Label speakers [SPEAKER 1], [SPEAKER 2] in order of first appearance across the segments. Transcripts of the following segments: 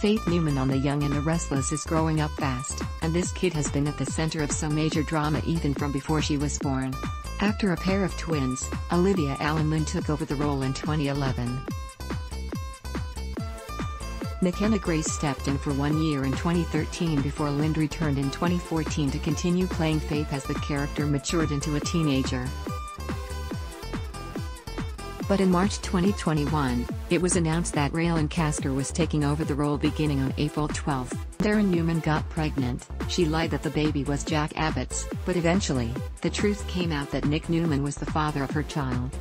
[SPEAKER 1] Faith Newman on The Young and the Restless is growing up fast, and this kid has been at the center of some major drama even from before she was born. After a pair of twins, Olivia Allen Lynn took over the role in 2011. McKenna Grace stepped in for 1 year in 2013 before Lind returned in 2014 to continue playing Faith as the character matured into a teenager. But in March 2021, it was announced that Raylan Casker was taking over the role beginning on April 12. Darren Newman got pregnant. She lied that the baby was Jack Abbott's, but eventually, the truth came out that Nick Newman was the father of her child.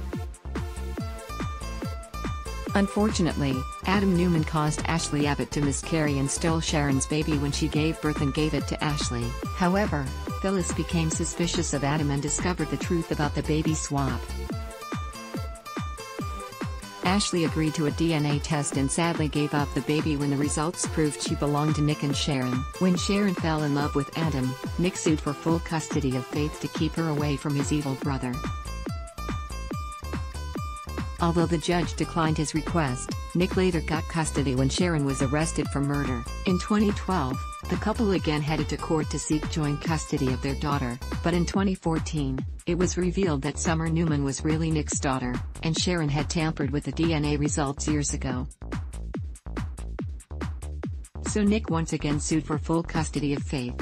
[SPEAKER 1] Unfortunately, Adam Newman caused Ashley Abbott to miscarry and stole Sharon's baby when she gave birth and gave it to Ashley. However, Phyllis became suspicious of Adam and discovered the truth about the baby swap. Ashley agreed to a DNA test and sadly gave up the baby when the results proved she belonged to Nick and Sharon. When Sharon fell in love with Adam, Nick sued for full custody of Faith to keep her away from his evil brother. Although the judge declined his request, Nick later got custody when Sharon was arrested for murder. In 2012, the couple again headed to court to seek joint custody of their daughter, but in 2014, it was revealed that Summer Newman was really Nick's daughter, and Sharon had tampered with the DNA results years ago. So Nick once again sued for full custody of Faith.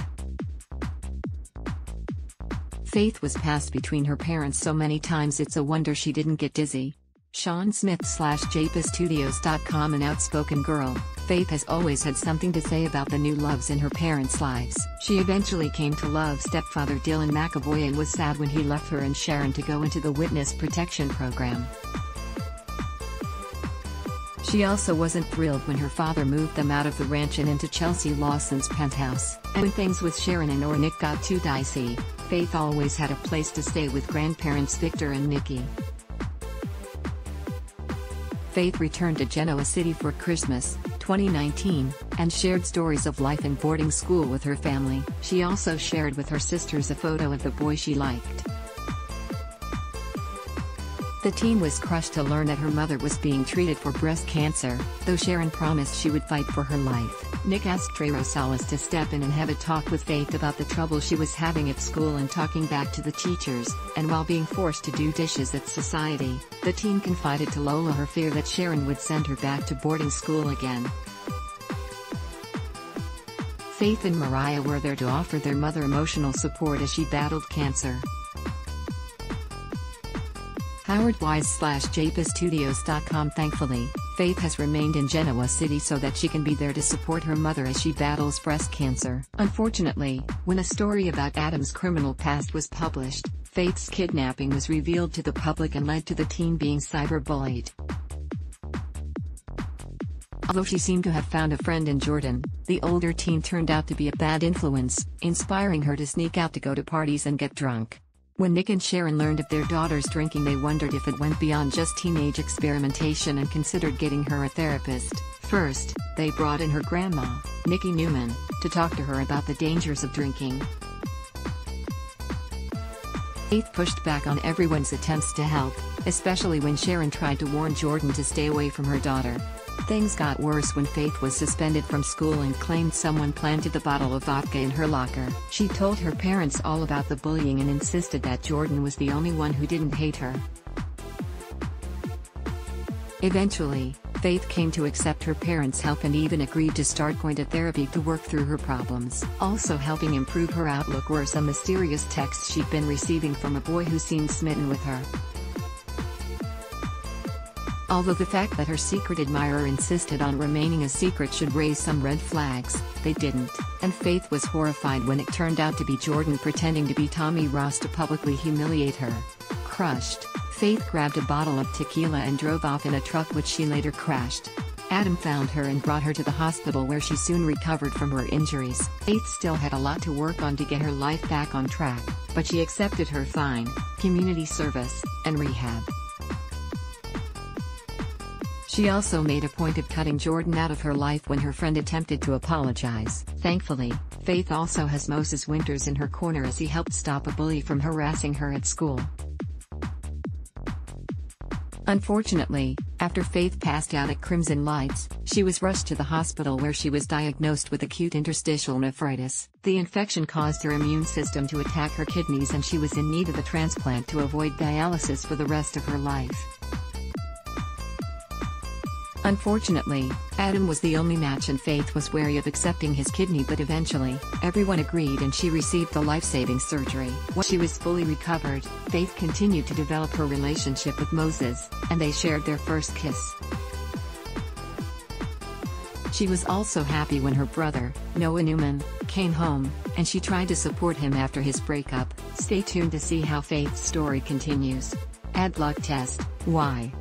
[SPEAKER 1] Faith was passed between her parents so many times it's a wonder she didn't get dizzy. Sean Smith /JPStudios.com An outspoken girl, Faith has always had something to say about the new loves in her parents' lives. She eventually came to love stepfather Dylan McAvoy and was sad when he left her and Sharon to go into the witness protection program. She also wasn't thrilled when her father moved them out of the ranch and into Chelsea Lawson's penthouse. And when things with Sharon and or Nick got too dicey, Faith always had a place to stay with grandparents Victor and Nikki. Faith returned to Genoa City for Christmas, 2019, and shared stories of life in boarding school with her family. She also shared with her sisters a photo of the boy she liked. The teen was crushed to learn that her mother was being treated for breast cancer, though Sharon promised she would fight for her life. Nick asked Trey Rosales to step in and have a talk with Faith about the trouble she was having at school and talking back to the teachers, and while being forced to do dishes at society, the teen confided to Lola her fear that Sharon would send her back to boarding school again. Faith and Mariah were there to offer their mother emotional support as she battled cancer. Howard Wise /JPStudios.com Thankfully, Faith has remained in Genoa City so that she can be there to support her mother as she battles breast cancer. Unfortunately, when a story about Adam's criminal past was published, Faith's kidnapping was revealed to the public and led to the teen being cyberbullied. Although she seemed to have found a friend in Jordan, the older teen turned out to be a bad influence, inspiring her to sneak out to go to parties and get drunk. When Nick and Sharon learned of their daughter's drinking, they wondered if it went beyond just teenage experimentation and considered getting her a therapist. First, they brought in her grandma, Nikki Newman, to talk to her about the dangers of drinking. Faith pushed back on everyone's attempts to help, especially when Sharon tried to warn Jordan to stay away from her daughter. Things got worse when Faith was suspended from school and claimed someone planted the bottle of vodka in her locker. She told her parents all about the bullying and insisted that Jordan was the only one who didn't hate her. Eventually, Faith came to accept her parents' help and even agreed to start going to therapy to work through her problems. Also helping improve her outlook were some mysterious texts she'd been receiving from a boy who seemed smitten with her. Although the fact that her secret admirer insisted on remaining a secret should raise some red flags, they didn't, and Faith was horrified when it turned out to be Jordan pretending to be Tommy Ross to publicly humiliate her. Crushed, Faith grabbed a bottle of tequila and drove off in a truck which she later crashed. Adam found her and brought her to the hospital where she soon recovered from her injuries. Faith still had a lot to work on to get her life back on track, but she accepted her fine, community service, and rehab. She also made a point of cutting Jordan out of her life when her friend attempted to apologize. Thankfully, Faith also has Moses Winters in her corner as he helped stop a bully from harassing her at school. Unfortunately, After Faith passed out at Crimson Lights, she was rushed to the hospital where she was diagnosed with acute interstitial nephritis. The infection caused her immune system to attack her kidneys and she was in need of a transplant to avoid dialysis for the rest of her life. Unfortunately, Adam was the only match and Faith was wary of accepting his kidney, but eventually, everyone agreed and she received the life-saving surgery. When she was fully recovered, Faith continued to develop her relationship with Moses, and they shared their first kiss. She was also happy when her brother, Noah Newman, came home, and she tried to support him after his breakup. Stay tuned to see how Faith's story continues. Ad block test, why?